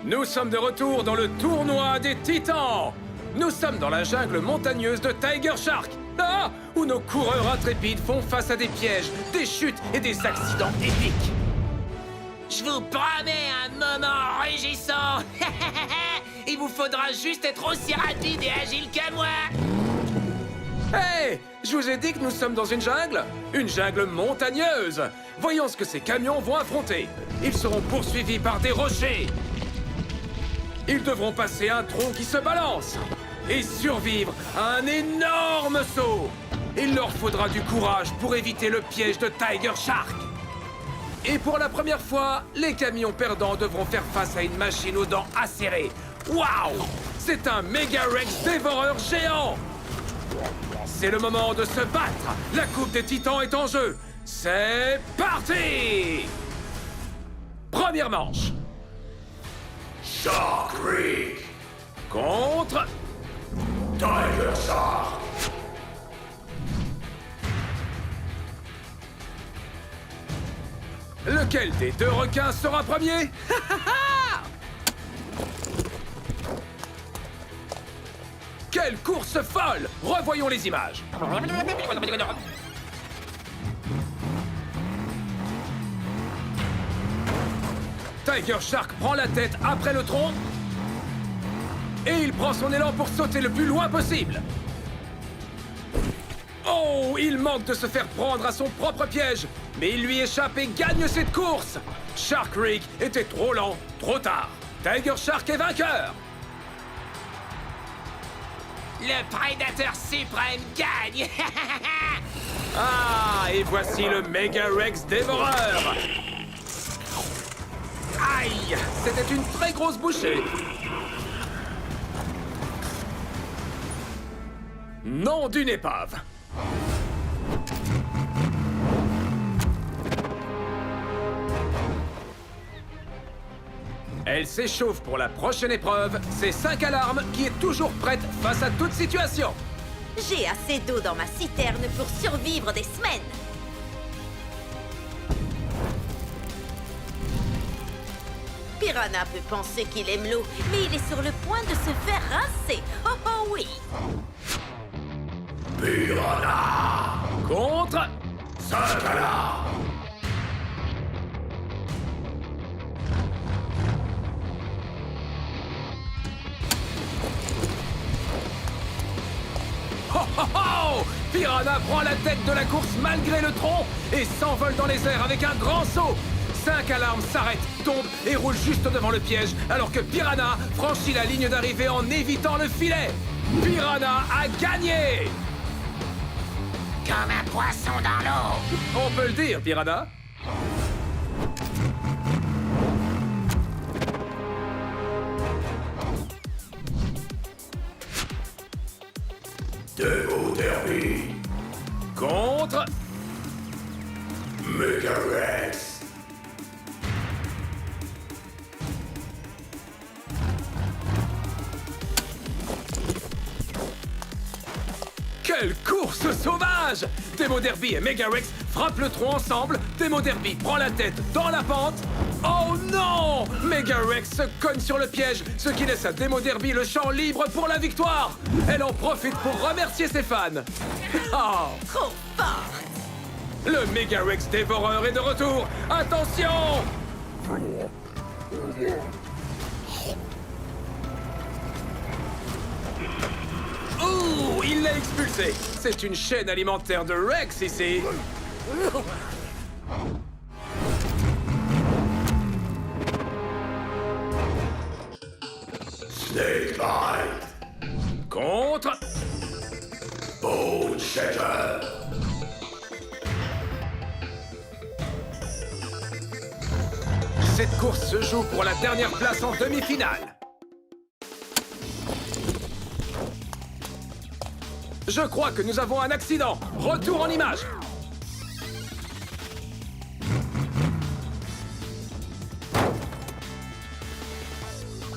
Nous sommes de retour dans le tournoi des Titans. Nous sommes dans la jungle montagneuse de Tiger Shark. Ah, où nos coureurs intrépides font face à des pièges, des chutes et des accidents épiques. Je vous promets un moment rugissant. Il vous faudra juste être aussi rapide et agile que moi. Hey, je vous ai dit que nous sommes dans une jungle montagneuse. Voyons ce que ces camions vont affronter. Ils seront poursuivis par des rochers. Ils devront passer un tronc qui se balance et survivre à un énorme saut. Il leur faudra du courage pour éviter le piège de Tiger Shark. Et pour la première fois, les camions perdants devront faire face à une machine aux dents acérées. Waouh! C'est un Mega Rex dévoreur géant! C'est le moment de se battre! La Coupe des Titans est en jeu! C'est parti! Première manche. Shark Creek Contre... Tiger Shark. Lequel des deux requins sera premier? Quelle course folle! Revoyons les images. Tiger Shark prend la tête après le tronc et il prend son élan pour sauter le plus loin possible. Oh, il manque de se faire prendre à son propre piège, mais il lui échappe et gagne cette course. Shark Creek était trop lent, trop tard. Tiger Shark est vainqueur. Le prédateur suprême gagne. Ah, et voici le Mega Rex dévoreur. Aïe, c'était une très grosse bouchée. Nom d'une épave. Elle s'échauffe pour la prochaine épreuve. C'est 5 alarmes qui est toujours prête face à toute situation. J'ai assez d'eau dans ma citerne pour survivre des semaines. Piranha peut penser qu'il aime l'eau, mais il est sur le point de se faire rincer. Oh oh oui! Piranha Contre 5 alarmes. Oh oh oh! Piranha prend la tête de la course malgré le tronc et s'envole dans les airs avec un grand saut. 5 alarmes s'arrêtent, tombent et roulent juste devant le piège, alors que Piranha franchit la ligne d'arrivée en évitant le filet. Piranha a gagné! Comme un poisson dans l'eau. On peut le dire, Piranha. Demo Derby Contre... Mega Rex. Quelle course sauvage! Demo Derby et Mega Rex frappent le tronc ensemble. Demo Derby prend la tête dans la pente. Oh non! Mega Rex se cogne sur le piège, ce qui laisse à Demo Derby le champ libre pour la victoire. Elle en profite pour remercier ses fans. Oh! Trop fort! Le Mega Rex dévoreur est de retour. Attention! Ouh, il l'a expulsé. C'est une chaîne alimentaire de Rex ici. Snakebite Contre... Bone Shaker. Cette course se joue pour la dernière place en demi-finale. Je crois que nous avons un accident. Retour en image.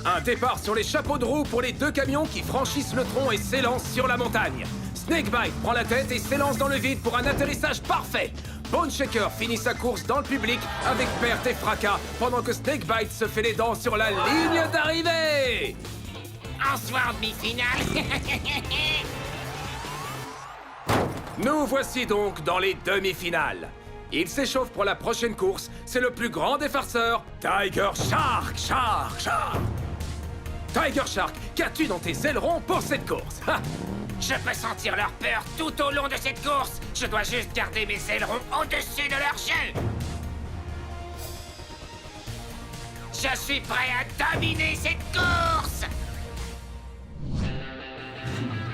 Un départ sur les chapeaux de roue pour les deux camions qui franchissent le tronc et s'élancent sur la montagne. Snakebite prend la tête et s'élance dans le vide pour un atterrissage parfait. Bone Shaker finit sa course dans le public avec perte et fracas pendant que Snakebite se fait les dents sur la ligne d'arrivée. En soir demi-finale. Nous voici donc dans les demi-finales. Il s'échauffe pour la prochaine course. C'est le plus grand des farceurs, Tiger Shark. Tiger Shark, qu'as-tu dans tes ailerons pour cette course? Ha! Je peux sentir leur peur tout au long de cette course. Je dois juste garder mes ailerons au-dessus de leur jeu. Je suis prêt à dominer cette course.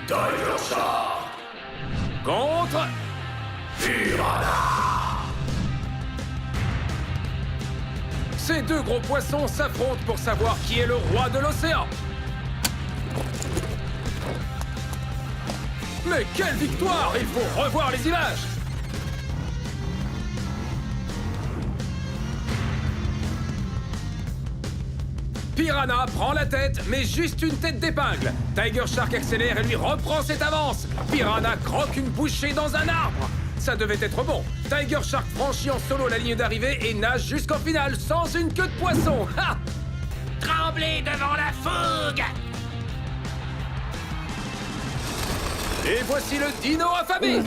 Tiger Shark Contre Piranha. Ces deux gros poissons s'affrontent pour savoir qui est le roi de l'océan. Mais quelle victoire! Il faut revoir les images! Piranha prend la tête, mais juste une tête d'épingle. Tiger Shark accélère et lui reprend cette avance. Piranha croque une bouchée dans un arbre. Ça devait être bon. Tiger Shark franchit en solo la ligne d'arrivée et nage jusqu'en finale sans une queue de poisson. Ha! Tremblez devant la fougue. Et voici le dino affamé.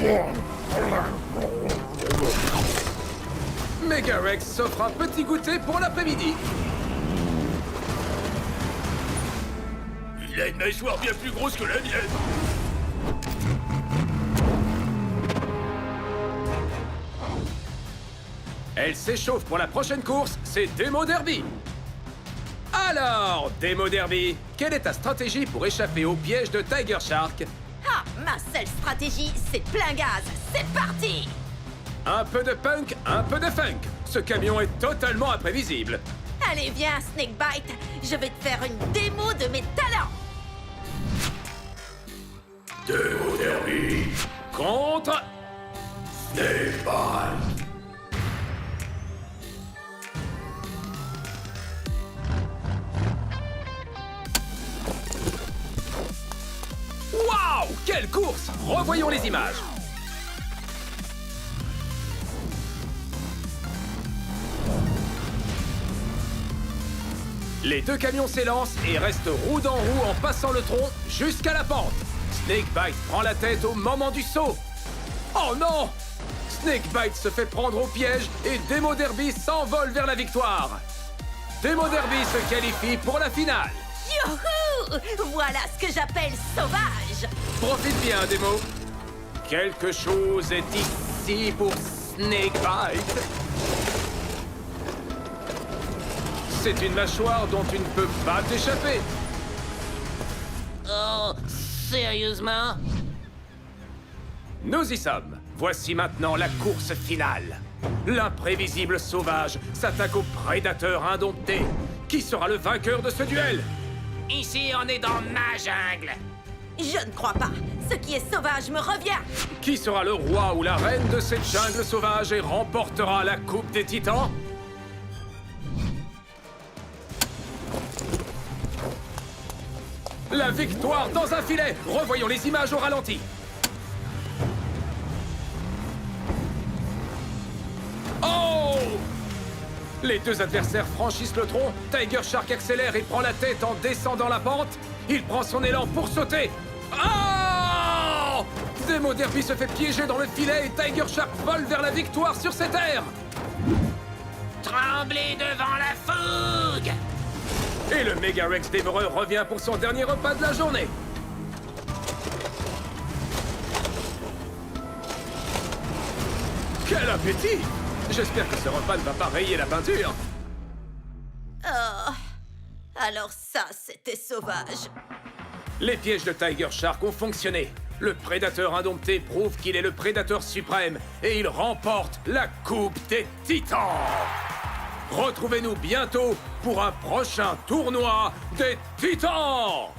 Megarex s'offre un petit goûter pour l'après-midi. Il a une mâchoire bien plus grosse que la mienne. Elle s'échauffe pour la prochaine course, c'est Demo Derby. Alors, Demo Derby, quelle est ta stratégie pour échapper au piège de Tiger Shark? Ah, ma seule stratégie, c'est plein gaz. C'est parti! Un peu de punk, un peu de funk. Ce camion est totalement imprévisible. Allez, viens, Snakebite. Je vais te faire une démo de mes talents. Demo Derby Contre Snakebite. Waouh! Quelle course! Revoyons les images. Les deux camions s'élancent et restent roue dans roue en passant le tronc jusqu'à la pente. Snakebite prend la tête au moment du saut. Oh non! Snakebite se fait prendre au piège et Demo Derby s'envole vers la victoire. Demo Derby se qualifie pour la finale. Youhou! Voilà ce que j'appelle sauvage. Profite bien, Demo. Quelque chose est ici pour Snakebite. C'est une mâchoire dont tu ne peux pas t'échapper. Oh, sérieusement? Nous y sommes. Voici maintenant la course finale. L'imprévisible sauvage s'attaque au prédateur indompté. Qui sera le vainqueur de ce duel? Ici, on est dans ma jungle. Je ne crois pas. Ce qui est sauvage me revient. Qui sera le roi ou la reine de cette jungle sauvage et remportera la Coupe des Titans? La victoire dans un filet. Revoyons les images au ralenti. Oh! Les deux adversaires franchissent le tronc. Tiger Shark accélère et prend la tête en descendant la pente. Il prend son élan pour sauter. Oh! Demo Derby se fait piéger dans le filet et Tiger Shark vole vers la victoire sur cette aire. Tremblez devant la fougue. Et le Megarex dévoreur revient pour son dernier repas de la journée. Quel appétit! J'espère que ce repas ne va pas rayer la peinture. Oh, alors ça, c'était sauvage. Les pièges de Tiger Shark ont fonctionné. Le prédateur indompté prouve qu'il est le prédateur suprême et il remporte la Coupe des Titans. Retrouvez-nous bientôt pour un prochain tournoi des Titans.